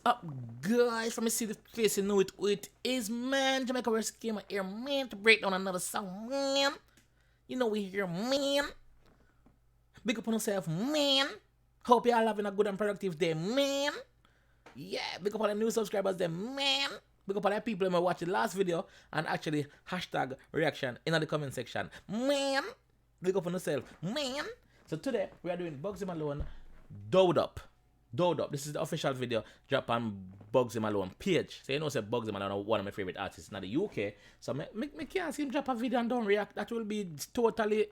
up, guys? From me see the face, you know who it is, man. Jamaica came here, man, to break down another song, man. You know we here, man. Big up on yourself, man. Hope you all having a good and productive day, man. Yeah, big up on the new subscribers, them, man. Big up on the people who watched the last video and actually hashtag reaction in the comment section, man. Big up on yourself, man. So today we are doing Bugzy Malone, Doe'd Up. Doe'd Up. This is the official video drop on Bugzy Malone page. So you know, say Bugzy Malone one of my favorite artists in the UK. So me can't see him drop a video and don't react. That will be totally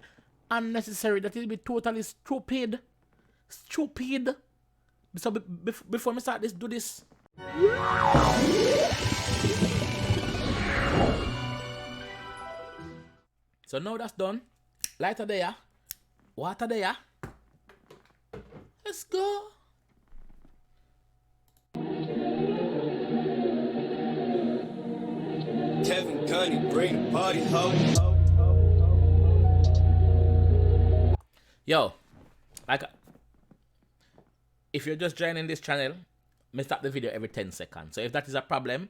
unnecessary. That will be totally stupid. Stupid. So before me start this, do this. So now that's done. Lighter there. Water there. Let's go. 𝐂𝐏𝐏𝐄𝐑, bring the party home. Yo, like, if you're just joining this channel, me stop the video every 10 seconds. So if that is a problem,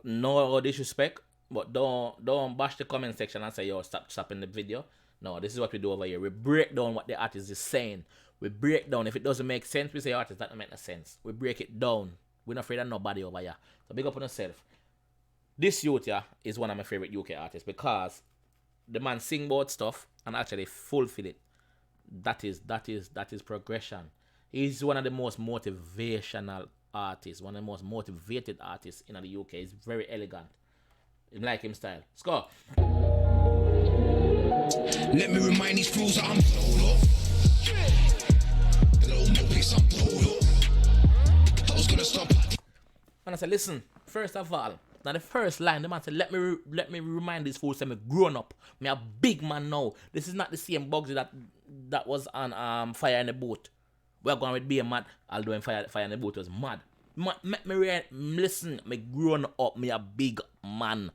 no disrespect, but don't bash the comment section and say, yo, stop stopping the video. No, this is what we do over here. We break down what the artist is saying. We break down. If it doesn't make sense, we say, artist, that don't make no sense. We break it down. We're not afraid of nobody over here. So big up on yourself. This youth here is one of my favorite UK artists because the man sing about stuff and actually fulfill it. That is progression. He's one of the most motivational artists, one of the most motivated artists in the UK. He's very elegant. I like him style. Let's go. Let me remind these fools that I'm Doe'd up. The little mopes, I'm Doe'd up. I was gonna stop. And I said, listen, first of all, now the first line, the man said, let me remind these fools that I'm grown up. Me a big man now. This is not the same Bugzy that was on Fire in the Boat. We're going with being mad. Although Fire in the Boat was mad. Listen, me grown up, me a big man.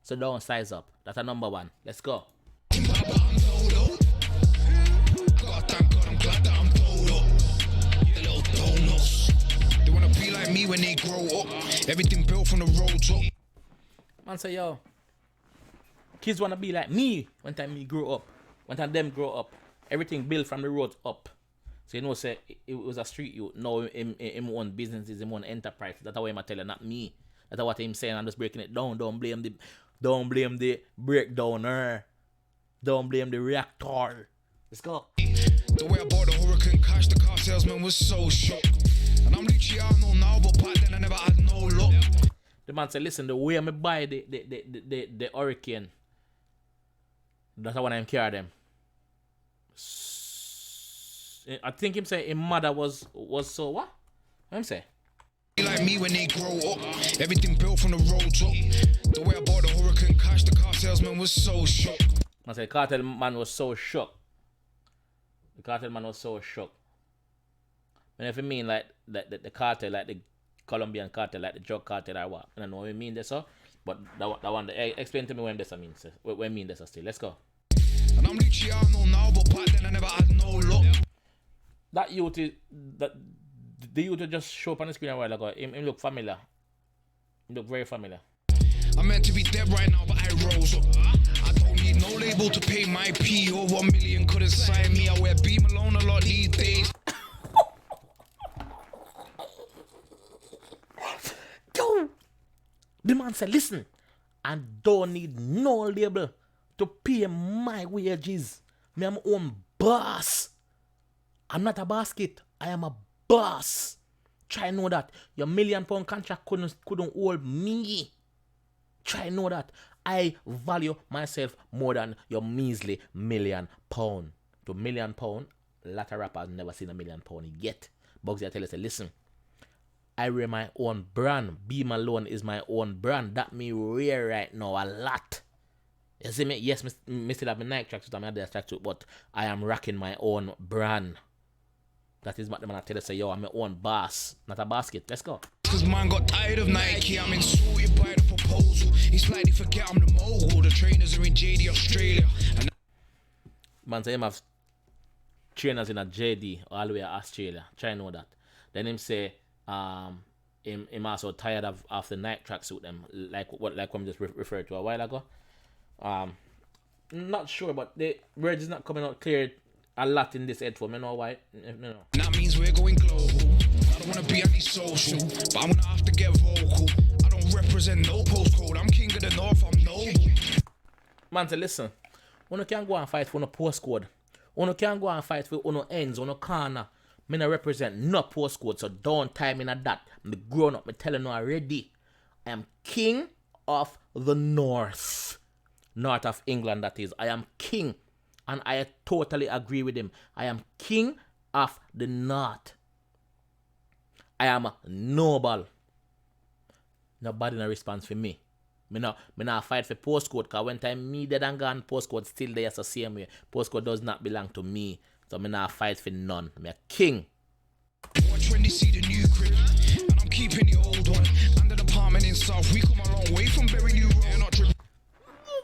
So don't size up. That's a number one. Let's go. They wanna be like me when they grow up. Everything built from the roads up. Man say, yo, kids wanna be like me when time me grow up. When time them grow up. Everything built from the roads up. So you know, say it was a street youth. Now him own businesses, him own enterprise. That's what I'm telling, not me. That's what I'm saying. I'm just breaking it down. Don't blame the breakdowner. Don't blame the reactor. Let's go. The way I bought the hurricane cash, the car salesman was so shocked. And I'm literally I know now, but back then I never had no luck. The man said, listen, the way I buy the hurricane, that's how I'm carry them. I think him say his mother was so what? What him say? Like me when they grow up, everything built from the roads up. The way I bought the hurricane cash, the car salesman was so shocked. I say cartel man was so shocked. The cartel man was so shocked. And if you mean like the cartel, like the Colombian cartel, like the drug cartel or what? I don't know what you mean this, but that one, explain to me what this means. What I mean this still. Let's go. And I'm literally I know now, but back then I never had no luck. That youth is the youth just show up on the screen a while ago. Him look familiar. He look very familiar. I'm meant to be dead right now, but I rose up. I don't need no label to pay my P or 1 million couldn't sign me. I wear 𝐉𝐀𝐌𝐀𝐈𝐂𝐀𝐿 a lot these days. Yo! The man said, listen, I don't need no label to pay my wages. Me, I'm my own boss. I'm not a basket. I am a boss. Try know that. Your £1 million contract couldn't hold me. Try know that. I value myself more than your measly £1 million. To £1 million, a lot of rappers never seen £1 million yet. Bugzy, I tell you, say, listen. I wear my own brand. Bugzy Malone is my own brand. That me rare right now a lot. You see me? Yes, me still have my Nike tracksuit and my Adidas tracksuit, but I am rocking my own brand. That is what the man I tell you, say, yo, I'm my own boss, not a basket. Let's go. Cause man got tired of Nike, I'm insulted by the proposal. It's like they forget I'm the mogul. The trainers are in JD Australia. And man say him have trainers in a JD all the way to Australia. Try know that. Then him say him also tired of the night tracksuit them, like when we just referred to a while ago. Not sure, but the words is not coming out clear a lot in this headphone. You know why? You know. That means we're going global. I don't wanna be anti-social, but I'm gonna have to get vocal. I don't represent no postcode. I'm king of the north. I'm noble. Man, say listen. One can go and fight for no postcode. One can go and fight for no ends, no corner. Me no represent no postcode, so don't tie me in that. Me grown up, me telling you already. I am king of the north. North of England, that is. I am king. And I totally agree with him. I am king of the north. I am noble. Nobody no response for me. Me not fight for postcode, because when time me dead and gone, postcode still there the same way. Postcode does not belong to me. So me not fight for none. Me a king. Watch when they see the new crib, and I'm keeping the old one. Under the apartment in South, we come a long way from Berry New Road. Not tripping.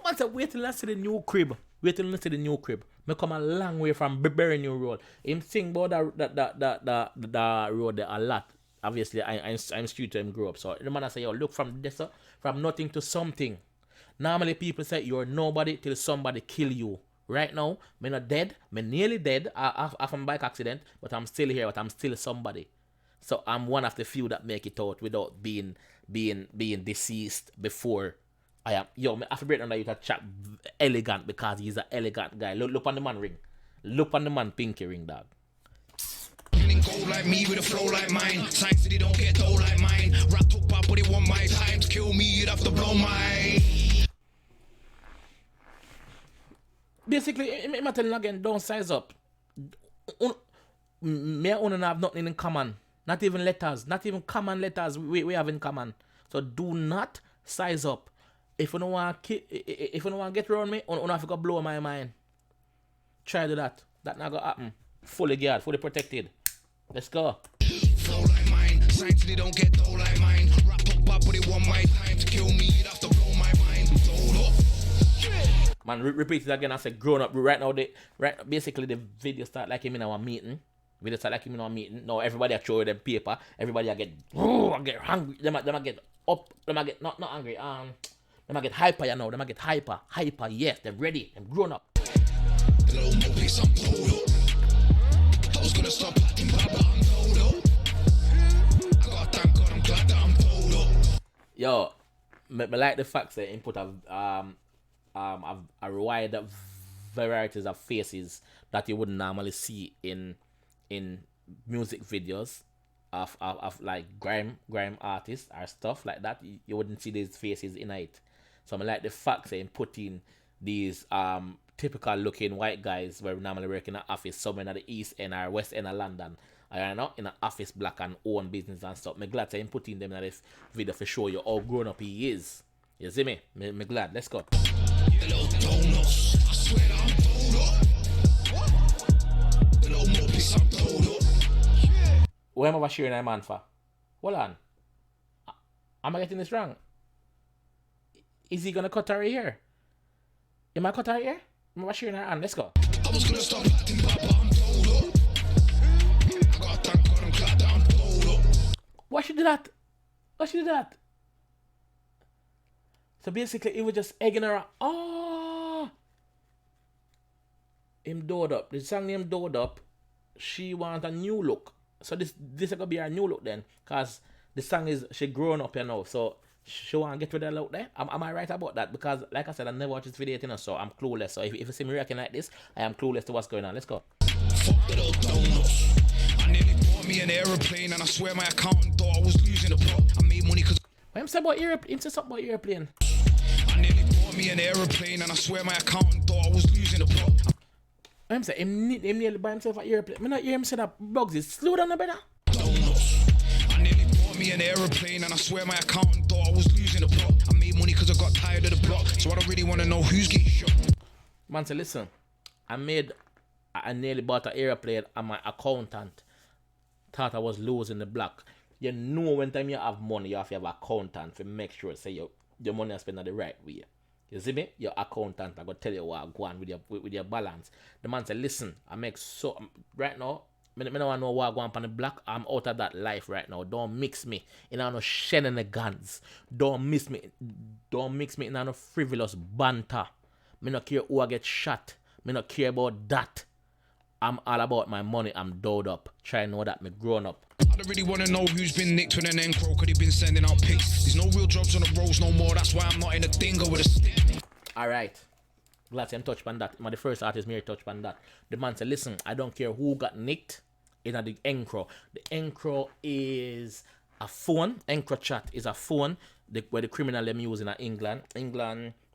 Man say wait till I see the new crib. Wait till I see the new crib. Me come a long way from Berry New Road. Him sing about the road there a lot. Obviously, I'm street to him grow up. So the man I say, yo, look from this, from nothing to something. Normally people say you're nobody till somebody kill you. Right now, me not dead. Me nearly dead after my bike accident, but I'm still here. But I'm still somebody. So I'm one of the few that make it out without being deceased before I am. Yo, me have to break down that you can chat elegant because he's an elegant guy. Look on the man ring. Look on the man pinky ring, dog. Gold like me with a flow like mine. Science city don't get dough like mine. Rap talk pop, but they want my time to kill me. You'd have to blow my. Basically, I'm telling you again, don't size up. Me and Uno have nothing in common. Not even letters. Not even common letters we have in common. So do not size up. If you don't want to get around me, Uno have to blow my mind. Try to do that. That not gonna happen. Fully guard, fully protected. Let's go. Flow like mine. Science city don't get dough like mine. Rap talk pop, but they want my time to kill me. You'd have to blow my mind. Doe'd up. Man, repeat it again. I said grown up. Right now, basically the video start like him in our meeting. Video start like him in our meeting. Now everybody throw them paper. Everybody I get hungry. Them I get up. Them I get not angry. Them I get hyper. You know. Them I get hyper. Yes, they're ready. They're grown up. The little mo place I'm Doe'd up. I was gonna stop acting bad, but I'm Doe'd up. I gotta thank God, I'm glad that I'm Doe'd up. Yo, me like the fact that input of a wide varieties of faces that you wouldn't normally see in music videos of like grime artists or stuff like that. You wouldn't see these faces in it. So I like the fact that putting these typical looking white guys where we normally work in an office somewhere in the East End or West End of London, I know, in an office black and own business and stuff. I'm glad to him putting them in this video for show you how grown up he is. You see me? I'm glad. Let's go. The little donuts, I swear that I'm Doe'd up. The little mo place I'm Doe'd up. What am I sharing a man for? Hold on. Am I getting this wrong? Is he gonna cut her hair? Am I cut her hair? Am I sharing her hand? Let's go. I was gonna stop acting bad, but I'm Doe'd up. I gotta thank God, I'm glad that I'm Doe'd up. Why she do that? Why she do that? So basically, it was just egging her on. Oh! Him Doe'd up. The song named Doe'd up. She want a new look. So this is gonna be her new look then. Cause the song is she grown up, you know. So she want to get rid of that look there. Am I right about that? Because like I said, I never watched this video, you know, so I'm clueless. So if you see me reacting like this, I am clueless to what's going on. Let's go. Fuck the little donuts. I nearly bought me an aeroplane, and I swear my accountant thought I was losing the plot. I made money cause Why am saying about airplane? Say something about airplane. I nearly bought me an aeroplane, and I swear my accountant thought I was losing the plot. I'm saying him nearly buy himself an airplane. I not hear him say that Bugzy. Slow down a better. Donuts. I nearly bought me an aeroplane, and I swear my accountant thought I was losing the plot. I made money cause I got tired of the block, so I don't really want to know who's getting shot. Man, say listen. I nearly bought an airplane, and my accountant thought I was losing the block. You know when time you have money, you have to have an accountant to make sure say your money is spent the right way. You see me? Your accountant I go tell you what go on with your balance. The man said, listen, I make so right now Me don't want to know what going on the block. I'm out of that life right now. Don't mix me in no shenanigans. Don't mix me in no frivolous banter. Me not care who I get shot. Me not care about that. I'm all about my money. I'm Doe'd up. Try know that me grown up. I don't really want to know who's been nicked with an encro, cause he been sending out pics. There's no real jobs on the roads no more, that's why I'm not in a dingo with a stick. Alright. Glad to touch on that. I'm the first artist me touch on that. The man said, listen, I don't care who got nicked in the encro. The encro is a phone. Encro chat is a phone where the criminal them use in England,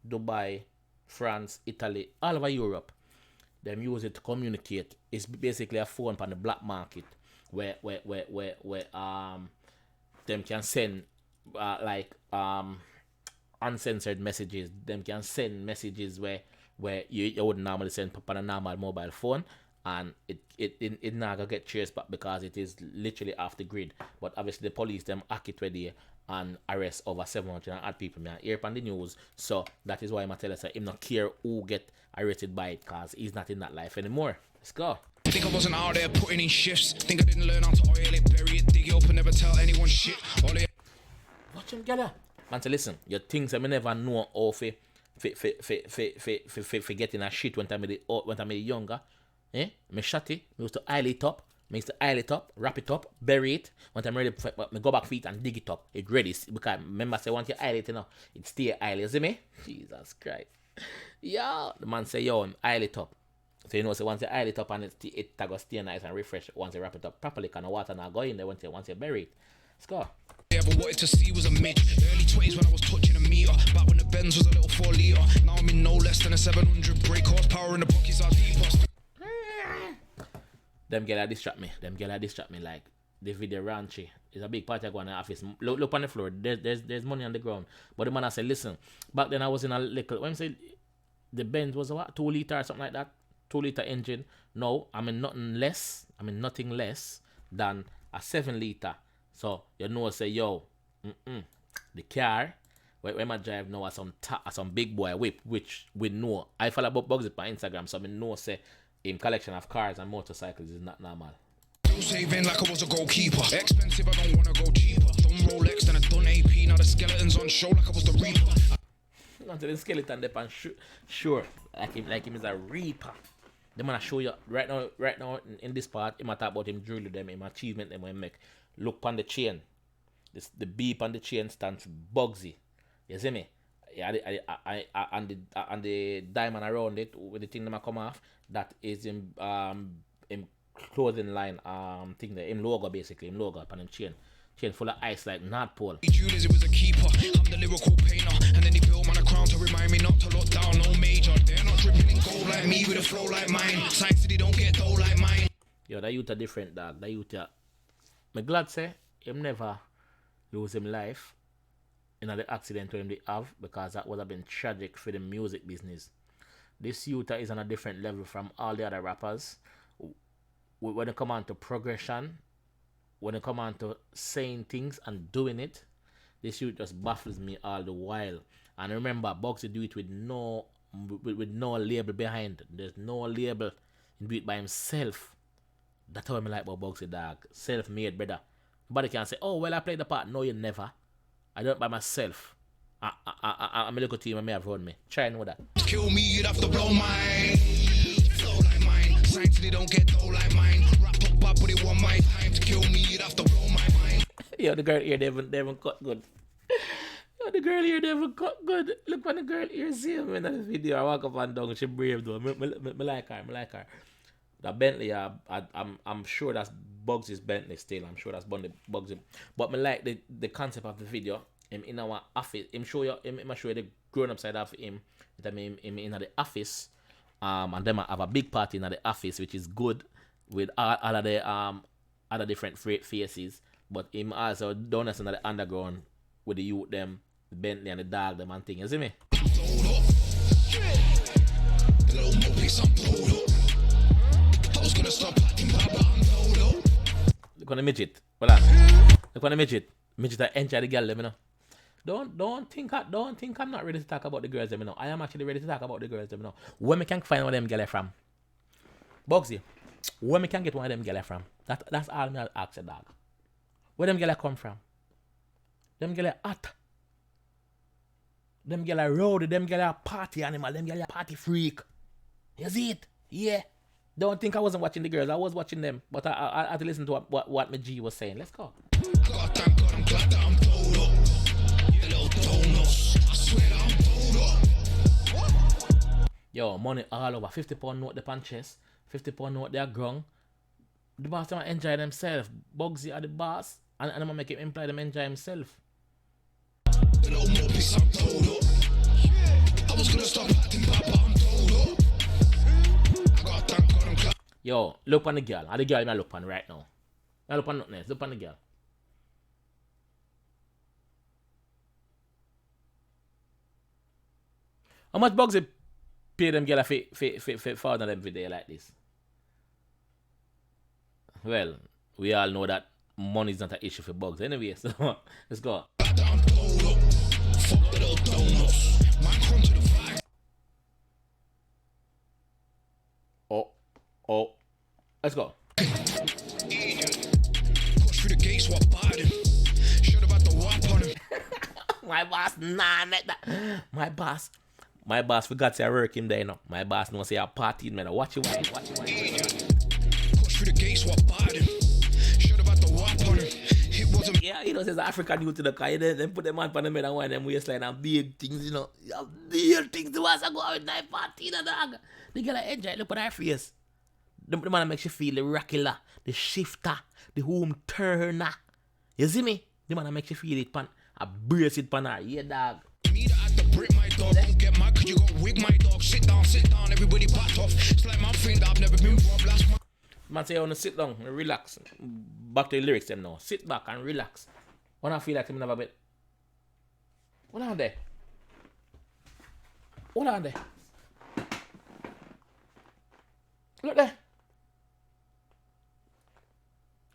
Dubai, France, Italy, all over Europe. Them use it to communicate. It's basically a phone on the black market where them can send uncensored messages. Them can send messages where you wouldn't normally send on a normal mobile phone, and it not gonna get traced back because it is literally off the grid. But obviously the police them hack it ready and arrest over 700 odd people. Me hear on the news, so that is why I'm tell us that him not care who get arrested by it because he's not in that life anymore. Let's go. Think I wasn't out there putting in shifts. Think I didn't learn how to oil it, bury it, dig it up and never tell anyone shit. Watch him get her. Man say listen, your things I never know how for getting a shit when I'm younger. Me shot it, me used to oil it up. Me used to oil it up, wrap it up, bury it. When I'm ready, me go back feet and dig it up. It ready. Because remember, say once you oil it, it stay oil. You see me? Jesus Christ. Yo, the man say, yo, oil it up. So you know, so once you oil it up and it go stay nice and refresh once you wrap it up properly, because the water not go in there once you bury it. Let's go. Ever wanted to see was a midge. Early 20s when I was touching a meter. Back when the Benz was a little 4 litre. Now I'm in no less than a 700 brake horsepower in the pockets are deeper. Them girls distract me. Like the video ranchy. It's a big party going in the office. Look on the floor. There's money on the ground. But the man I said, listen, back then I was in a little, when I say the Benz was a what? 2 litre or something like that. 2 litre engine. No, I'm in nothing less than a 7 litre. So you know, say yo, the car when I drive now some big boy whip, which we know. I follow about Bugzy on Instagram, so I know say him collection of cars and motorcycles is not normal. Saving like I was a goalkeeper. Expensive, I don't wanna go cheaper. Done Rolex, then I done AP. Now the skeletons on show like I was the Reaper. Not the skeleton dep and sure, like him is a reaper. Them gonna show you right now in this part. Him talk about him drill them, him achievement them when make. Look on the chain. The beep on the chain stands for Bugzy. You see me? Yeah, and the diamond around it with the thing that come off, that is him clothing line thing there. Him logo basically, him logo upon him chain. Chain full of ice like North Pole. Julius, it was a keeper. I'm the lyrical painter. And then he built man a crown to remind me not to look down, no major. They're not dripping in gold like me with a flow like mine. Science City don't get dough like mine. Yo, that youth are different, dog. That youth are... I'm glad say him never lose him life in the accident when they have, because that would have been tragic for the music business. This youth is on a different level from all the other rappers. When it come on to progression, when it come on to saying things and doing it, this youth just baffles me all the while. And remember, Bugzy do it with no label behind. There's no label. He do it by himself. That's how I like about Bugzy, dog. Self-made, brother. Nobody can say, oh, well, I played the part. No, you never. I do it by myself. I'm a little team and may have run me. Try and know that. Kill me, you'd have to blow mine. Flow like mine. Science they don't get dough like mine. Wrap up but it want my time to kill me, you'd have to blow my mind. Yo, the girl here, they haven't cut good. Yo, the girl here, they haven't cut good. Look when the girl here see him in the video. I walk up and down, she brave though. Me like her. The Bentley, I'm sure that's Bugzy's Bentley still. I'm sure that's Bugzy. But me like the concept of the video. Him in our office. Him show you the grown up side of him. Him in the office. And them have a big party in the office, which is good with all of the other different faces. But him also down in the underground with the youth them, the Bentley and the dog them and thing. You see me? Look on the midget. Look on the midget. Midget that enjoy the girl, you know. Don't think I'm not ready to talk about the girls, you know. I am actually ready to talk about the girls, you know. Where me can find one of them girls from? Bugzy. Where me can get one of them gala from? That's all me ask a dog. Where them gala come from? Them gala hot. Them gala rowdy, them gala party animal, them gala party freak. You see it? Yeah. Don't think I wasn't watching the girls. I was watching them. But I had to listen to what my G was saying. Let's go. I gotta thank God I'm glad that I'm Doe'd up. You little donuts. I swear that I'm Doe'd up. Yo, money all over. £50 note the pan chest. £50 note their grung. The boss them enjoy themselves. Bugzy are the boss. And I'm gonna make him imply them enjoy himself. You little more piece, I'm Doe'd up. I was gonna stop acting bad, but I'm Doe'd up. I gotta thank God I'm glad. Yo, look on the girl. And the girl I look on right now. I look on nothing else. Look on the girl. How much Bugzy pay them girl for them video like this? Well, we all know that money is not an issue for Bugzy anyway, so let's go. Glad that I'm Doe'd up. Fuck the little donuts. Man, come to the fight. Oh. Let's go. Push through the gates while biting. Should have had the whop on him. My boss, nah, not that. My boss forgot to work him there, you know. My boss knows say I party, man. Watch you. Push through the gates while biting. Should have had the whop on him. It wasn't. Yeah, you know, says African youth to the car. Then put them on the bed and wind them waistline and big things, you know. Big things to us. I go out with night party, the dog. The girl enjoy it. Look at her face. The man makes you feel the rockilla, the shifter, the home turner. You see me? The man makes you feel it, pan. I brace it, pan her. Yeah, dog. Me that had to break my dog. Don't get mad cause you got wig my dog. Sit down, everybody back off. It's like my friend that I've never been robbed last month. Man say, I want to sit down and relax. Back to the lyrics them now. Sit back and relax. When I feel like I'm never bit. Hold on there. Look there.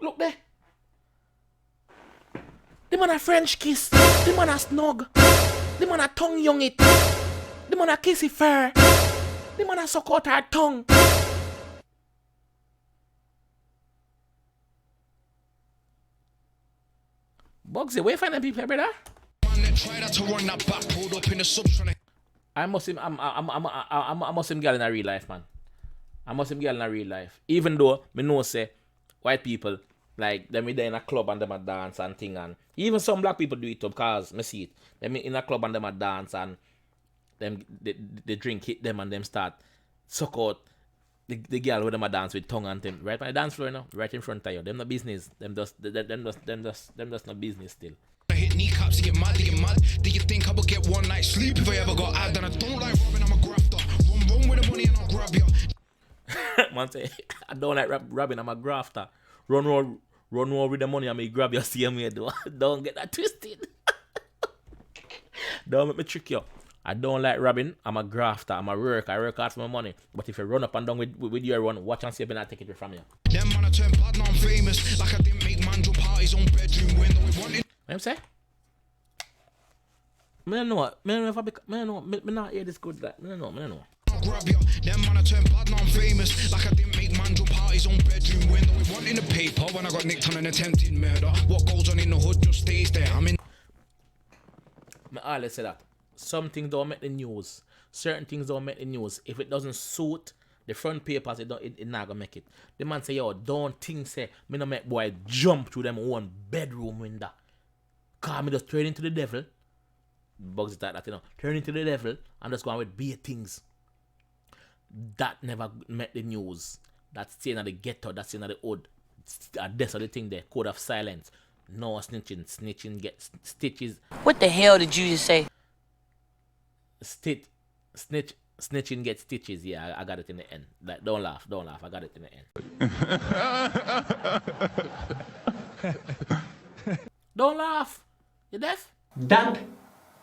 Look there. The man a French kiss. The man a snug. The man a tongue young it. The man a kissy fur. The man a suck out her tongue. Bugzy, where you find them people, brother? Man, they tried to run that back road up in the subs trying to. I must him girl in a real life, man. I must him girl in a real life. Even though me know say white people like them we there in a club and them a dance and thing, and even some black people do it too, because me see it. Them in a club and them a dance and them the drink hit them and them start suck out the girl with them a dance with tongue and them right on the dance floor now, right in front of you. Them no business. Them just no business still. I hit kneecaps to get mad. Do you think I would get one night sleep if I ever got ad? And I don't like robbing, I'm a grafter. Run with the money and I'll grab you. Man say, I don't like robbing, I'm a grafter. Run with the money and me grab your same way though. Don't get that twisted. Don't make me trick you. I don't like robbing, I'm a grafter, I work hard for my money. But if you run up and down with your run, watch and see if I take it from you. Them man I turn bad, now I'm famous. Like I didn't make man jump out his own bedroom window. We wanted. What you say? Me don't know. Me don't know if I me not hear this good. Like, me don't know. Grab you. Them man I turn bad, now I'm famous. Like I didn't make man jump out his own bedroom window. We wanted the paper when I got nicked on an attempted murder. What goes on in the hood just stays there. I mean, Me always say that. Some things don't make the news. Certain things don't make the news. If it doesn't suit the front papers, it not gonna make it. The man say, yo, don't think say me no make boy jump through them one bedroom window. Cause me just turn into the devil. Bugzy like that, you know. Turn into the devil and just go on with bad things. That never met the news. That's staying at the ghetto, that's staying at the hood. That's the thing there. Code of silence. No snitching. Snitching gets stitches. What the hell did you just say? Snitching gets stitches. Yeah, I got it in the end. Like, don't laugh. I got it in the end. Don't laugh. You deaf? That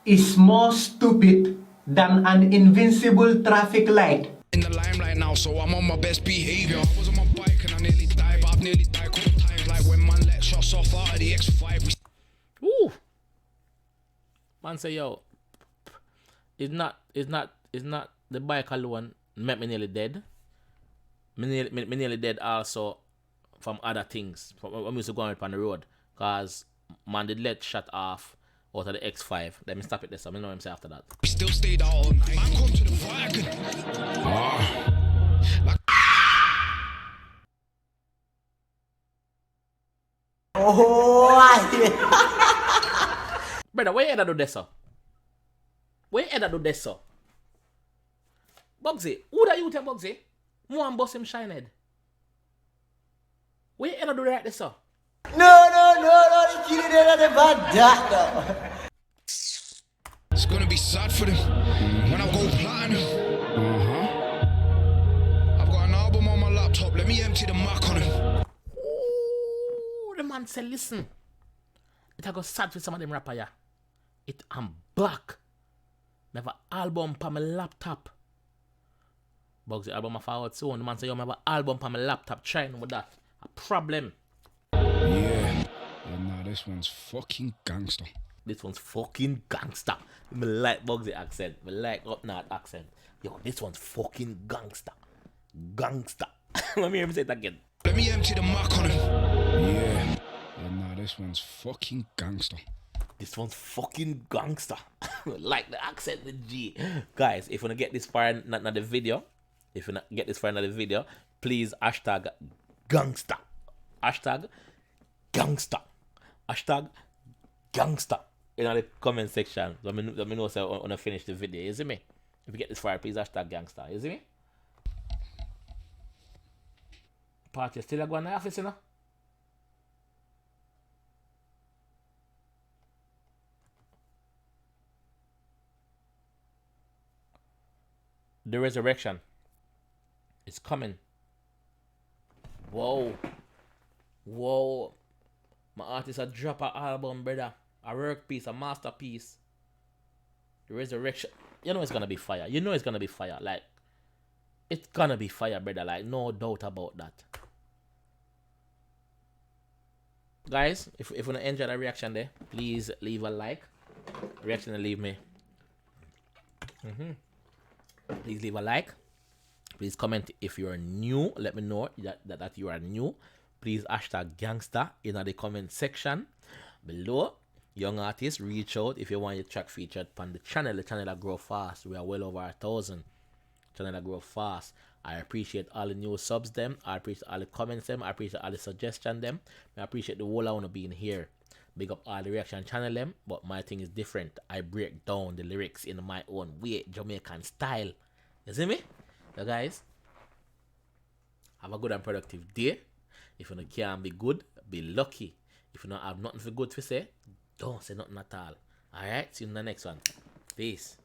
is more stupid than an invincible traffic light. in the limelight now, so I'm on my best behavior. I was on my bike and I nearly died, but I've nearly died a couple times. Like when man let shots off out of the X5. Ooh. Man say, yo, it's not the bike alone make me nearly dead. Me nearly dead also from other things. From when we used to go on the road. Cause man did let shut off out of the X5. Let me stop it there, so I know him say after that. We still stayed out all night. Man, come to the wagon. Brother, where you head do this, sir? Where you head do this, sir? Bugzy, who that you tell Bugzy? Mo and boss him shine head. Where you head do that, sir? No, the kid is the bad doctor. It's gonna be sad for them when I go platinum. I've got an album on my laptop. Let me empty the Mac on him. Ooh, the man said, listen. It I go sad for some of them rapper, yeah. I'm back. I have an album on my laptop. Bugzy album I forward soon. The man say, yo, I have an album on my laptop. Trying with that. A problem. Yeah, nah, this one's fucking gangster. This one's fucking gangster. I like Bugzy accent. I like up north accent. Yo, this one's fucking gangster. Gangster. Let me hear him say it again. Let me empty the Mac on him. Yeah, nah, this one's fucking gangster. This one's fucking gangster. Like the accent with G. Guys, if you wanna get this far in the video, please hashtag gangster. Hashtag gangster. Hashtag gangster. In the comment section. Let me know so I wanna finish the video. You see me? If you get this far, please hashtag gangster. You see me? Party still going to the office, you know? The resurrection is coming. Whoa. My artist a drop an album, brother. A work piece, a masterpiece. The resurrection. You know it's gonna be fire. Like, it's gonna be fire, brother. Like, no doubt about that. Guys, if you wanna enjoy the reaction there, please leave a like. Reaction and leave me. Please leave a like. Please comment if you are new. Let me know that you are new. Please hashtag gangster in the comment section below. Young artists, reach out if you want your track featured on the channel. The channel that grow fast. We are well over 1,000. Channel that grow fast. I appreciate all the new subs them. I appreciate all the comments them. I appreciate all the suggestions them. I appreciate the whole I want to be in here. Big up all the reaction channel them. But my thing is different. I break down the lyrics in my own way, Jamaican style. You see me? So guys, have a good and productive day. If you don't care and be good, be lucky. If you don't have nothing for good to say, don't say nothing at all. Alright, see you in the next one. Peace.